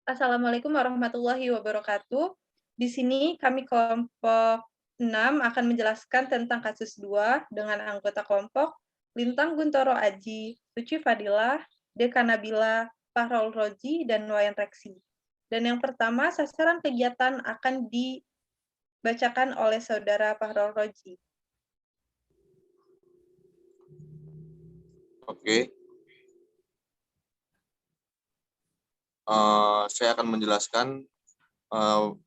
Assalamualaikum warahmatullahi wabarakatuh. Di sini kami kelompok 6 akan menjelaskan tentang kasus 2 dengan anggota kelompok Lintang Guntoro Aji, Suci Fadilah, Deka Nabila, Fahrul Roji, dan Wayan Reksi. Dan yang pertama, sasaran kegiatan akan dibacakan oleh Saudara Fahrul Roji. Oke, saya akan menjelaskan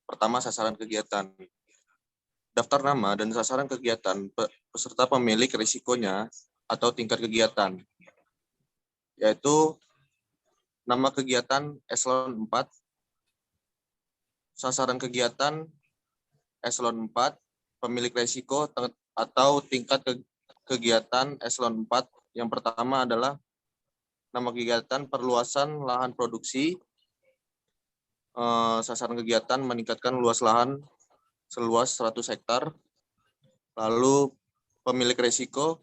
pertama sasaran kegiatan. Daftar nama dan sasaran kegiatan peserta pemilik risikonya atau tingkat kegiatan, yaitu nama kegiatan eselon 4, sasaran kegiatan eselon 4, pemilik risiko atau tingkat kegiatan eselon 4. Yang pertama adalah nama kegiatan perluasan lahan produksi, sasaran kegiatan meningkatkan luas lahan seluas 100 hektar. Lalu pemilik risiko,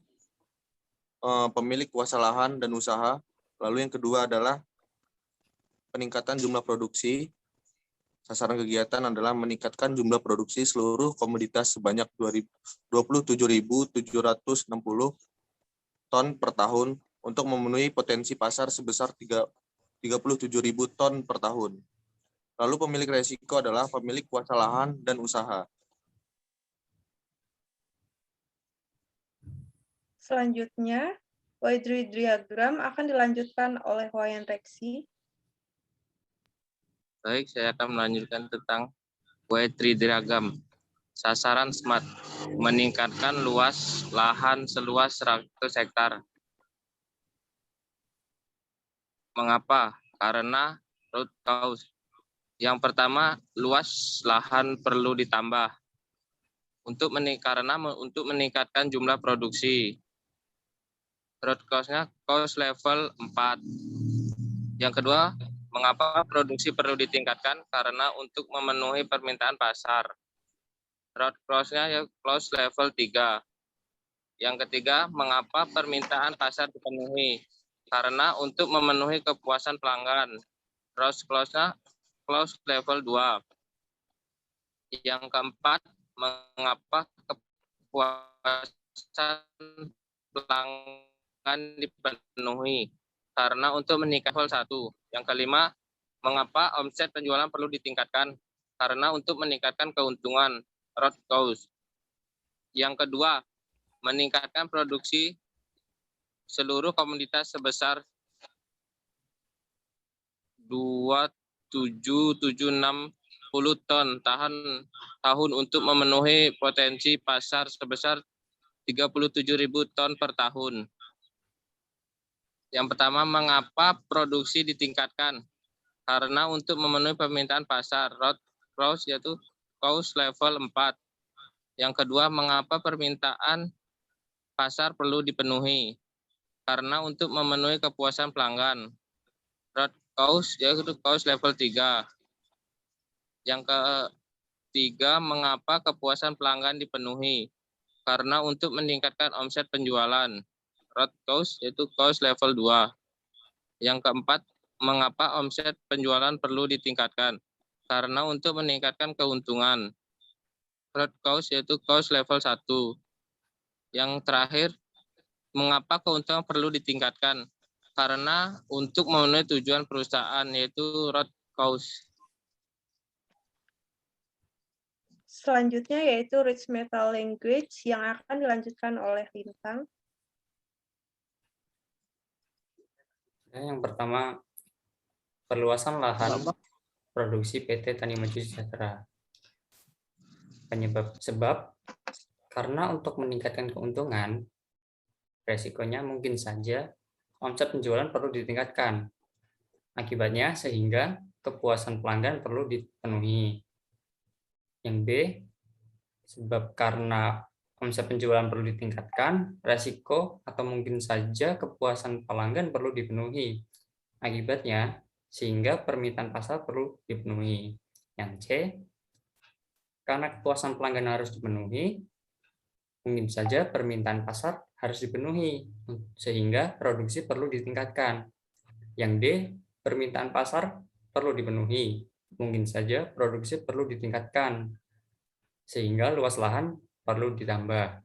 pemilik kuasa lahan dan usaha. Lalu yang kedua adalah peningkatan jumlah produksi. Sasaran kegiatan adalah meningkatkan jumlah produksi seluruh komoditas sebanyak 27.760 ton per tahun untuk memenuhi potensi pasar sebesar 37.000 ton per tahun. Lalu pemilik risiko adalah pemilik kuasa lahan dan usaha. Selanjutnya, Widri diagram akan dilanjutkan oleh Wayan Reksi. Baik, saya akan melanjutkan tentang Widri diagram. Sasaran SMART, meningkatkan luas lahan seluas 100 hektar. Mengapa? Karena root cause. Yang pertama, luas lahan perlu ditambah untuk meningkatkan jumlah produksi. Root cause-nya cost level 4. Yang kedua, mengapa produksi perlu ditingkatkan? Karena untuk memenuhi permintaan pasar. Root cause-nya ya close level 3. Yang ketiga, mengapa permintaan pasar dipenuhi? Karena untuk memenuhi kepuasan pelanggan. Root cause-nya close level 2. Yang keempat, mengapa kepuasan pelanggan dipenuhi? Karena untuk meningkatkan level 1. Yang kelima, mengapa omset penjualan perlu ditingkatkan? Karena untuk meningkatkan keuntungan. Root cause. Yang kedua, meningkatkan produksi seluruh komoditas sebesar 27.760 ton tahun untuk memenuhi potensi pasar sebesar 37.000 ton per tahun. Yang pertama, mengapa produksi ditingkatkan? Karena untuk memenuhi permintaan pasar. Root cause yaitu cause level 4. Yang kedua, mengapa permintaan pasar perlu dipenuhi? Karena untuk memenuhi kepuasan pelanggan. Root cause yaitu cause level 3. Yang ketiga, mengapa kepuasan pelanggan dipenuhi? Karena untuk meningkatkan omset penjualan. Root cause yaitu cause level 2. Yang keempat, mengapa omset penjualan perlu ditingkatkan? Karena untuk meningkatkan keuntungan. Root cause yaitu cause level 1. Yang terakhir, mengapa keuntungan perlu ditingkatkan? Karena untuk memenuhi tujuan perusahaan, yaitu root cause. Selanjutnya yaitu Rich Metal Language yang akan dilanjutkan oleh Lintang. Yang pertama, perluasan lahan produksi PT Tani Maju Sejahtera. Sebab karena untuk meningkatkan keuntungan, resikonya mungkin saja omset penjualan perlu ditingkatkan. Akibatnya sehingga kepuasan pelanggan perlu dipenuhi. Yang B, sebab karena omset penjualan perlu ditingkatkan, resiko atau mungkin saja kepuasan pelanggan perlu dipenuhi. Akibatnya sehingga permintaan pasar perlu dipenuhi. Yang C, karena kepuasan pelanggan harus dipenuhi, mungkin saja permintaan pasar harus dipenuhi, sehingga produksi perlu ditingkatkan. Yang D, permintaan pasar perlu dipenuhi. Mungkin saja produksi perlu ditingkatkan, sehingga luas lahan perlu ditambah.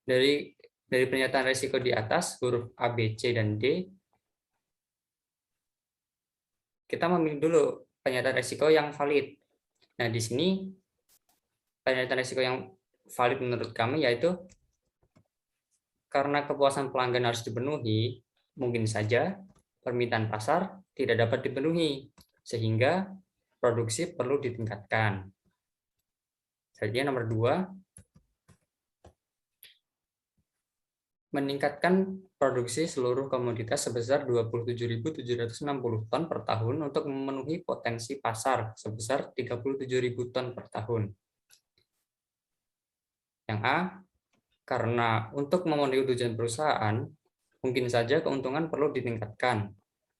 Dari pernyataan risiko di atas, huruf A, B, C, dan D, kita memilih dulu pernyataan risiko yang valid. Nah, di sini pernyataan risiko yang valid menurut kami yaitu karena kepuasan pelanggan harus dipenuhi, mungkin saja permintaan pasar tidak dapat dipenuhi, sehingga produksi perlu ditingkatkan. Selanjutnya nomor 2, meningkatkan produksi seluruh komoditas sebesar 27.760 ton per tahun untuk memenuhi potensi pasar sebesar 37.000 ton per tahun. Yang A, karena untuk memenuhi tujuan perusahaan, mungkin saja keuntungan perlu ditingkatkan,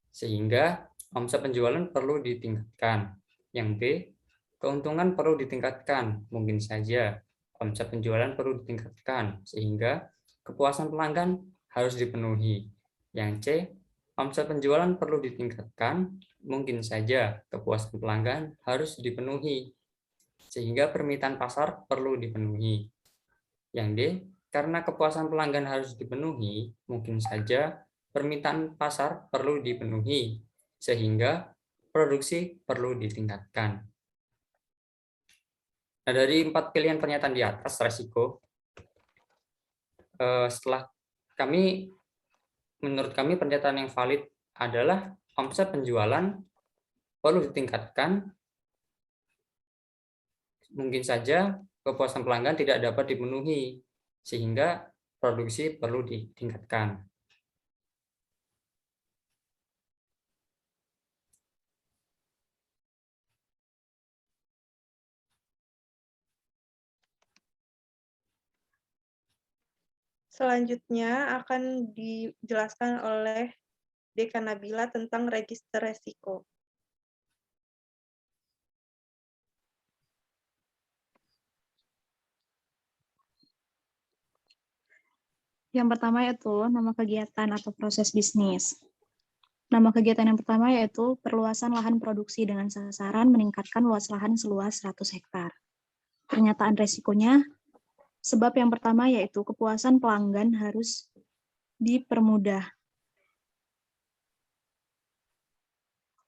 sehingga omset penjualan perlu ditingkatkan. Yang B, keuntungan perlu ditingkatkan, mungkin saja omset penjualan perlu ditingkatkan, sehingga kepuasan pelanggan harus dipenuhi. Yang C, omset penjualan perlu ditingkatkan, mungkin saja kepuasan pelanggan harus dipenuhi, sehingga permintaan pasar perlu dipenuhi. Yang D, karena kepuasan pelanggan harus dipenuhi, mungkin saja permintaan pasar perlu dipenuhi, sehingga produksi perlu ditingkatkan. Nah, dari 4 pilihan pernyataan di atas resiko, menurut kami pernyataan yang valid adalah omset penjualan perlu ditingkatkan, mungkin saja kepuasan pelanggan tidak dapat dipenuhi, sehingga produksi perlu ditingkatkan. Selanjutnya akan dijelaskan oleh Deka Nabila tentang register resiko. Yang pertama yaitu nama kegiatan atau proses bisnis. Nama kegiatan yang pertama yaitu perluasan lahan produksi dengan sasaran meningkatkan luas lahan seluas 100 hektar. Pernyataan resikonya, sebab yang pertama yaitu kepuasan pelanggan harus dipermudah.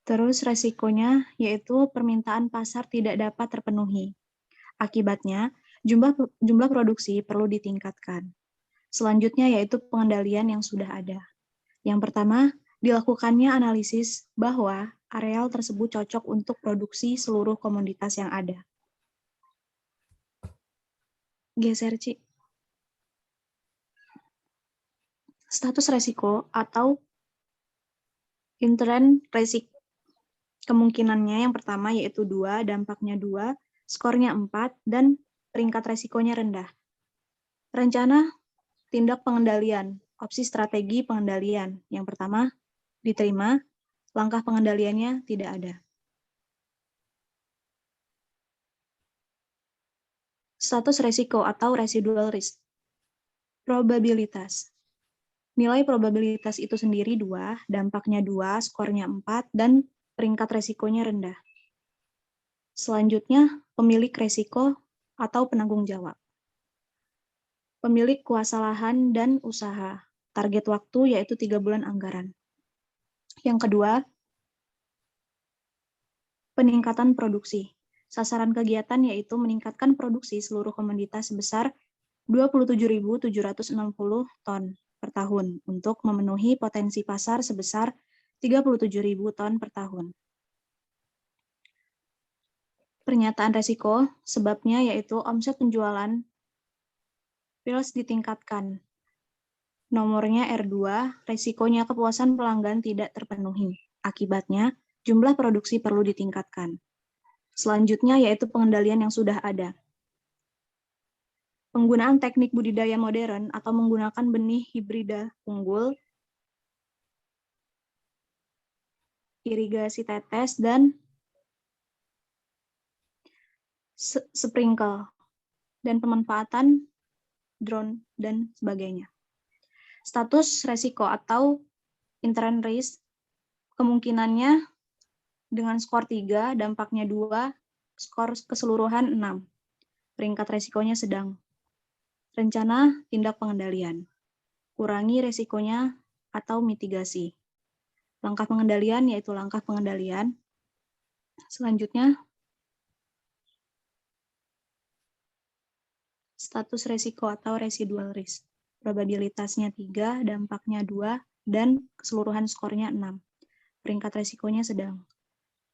Terus resikonya yaitu permintaan pasar tidak dapat terpenuhi. Akibatnya, jumlah produksi perlu ditingkatkan. Selanjutnya yaitu pengendalian yang sudah ada. Yang pertama, dilakukannya analisis bahwa areal tersebut cocok untuk produksi seluruh komoditas yang ada. Geser, Ci. Status resiko atau inherent risk. Kemungkinannya yang pertama yaitu 2, dampaknya 2, skornya 4, dan peringkat resikonya rendah. Rencana tindak pengendalian, opsi strategi pengendalian. Yang pertama, diterima, langkah pengendaliannya tidak ada. Status resiko atau residual risk. Probabilitas. Nilai probabilitas itu sendiri 2, dampaknya 2, skornya 4, dan peringkat resikonya rendah. Selanjutnya, pemilik resiko atau penanggung jawab. Pemilik kuasa lahan dan usaha. Target waktu yaitu 3 bulan anggaran. Yang kedua, peningkatan produksi. Sasaran kegiatan yaitu meningkatkan produksi seluruh komoditas sebesar 27.760 ton per tahun untuk memenuhi potensi pasar sebesar 37.000 ton per tahun. Pernyataan resiko, sebabnya yaitu omset penjualan PILS ditingkatkan. Nomornya R2, resikonya kepuasan pelanggan tidak terpenuhi. Akibatnya, jumlah produksi perlu ditingkatkan. Selanjutnya yaitu pengendalian yang sudah ada. Penggunaan teknik budidaya modern atau menggunakan benih hibrida unggul, irigasi tetes, dan sprinkle, dan pemanfaatan drone, dan sebagainya. Status resiko atau Intrend risk, kemungkinannya dengan skor 3, dampaknya 2, skor keseluruhan 6. Peringkat resikonya sedang. Rencana tindak pengendalian. Kurangi resikonya atau mitigasi. Langkah pengendalian yaitu langkah pengendalian. Selanjutnya, status resiko atau residual risk. Probabilitasnya 3, dampaknya 2, dan keseluruhan skornya 6. Peringkat resikonya sedang.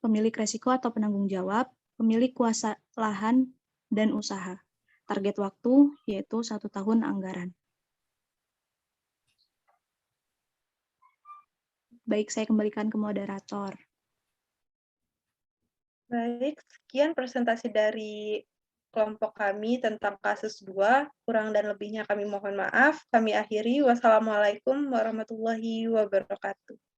Pemilik resiko atau penanggung jawab, pemilik kuasa lahan dan usaha. Target waktu yaitu 1 tahun anggaran. Baik, saya kembalikan ke moderator. Baik, sekian presentasi dari kelompok kami tentang kasus 2. Kurang dan lebihnya kami mohon maaf. Kami akhiri. Wassalamualaikum warahmatullahi wabarakatuh.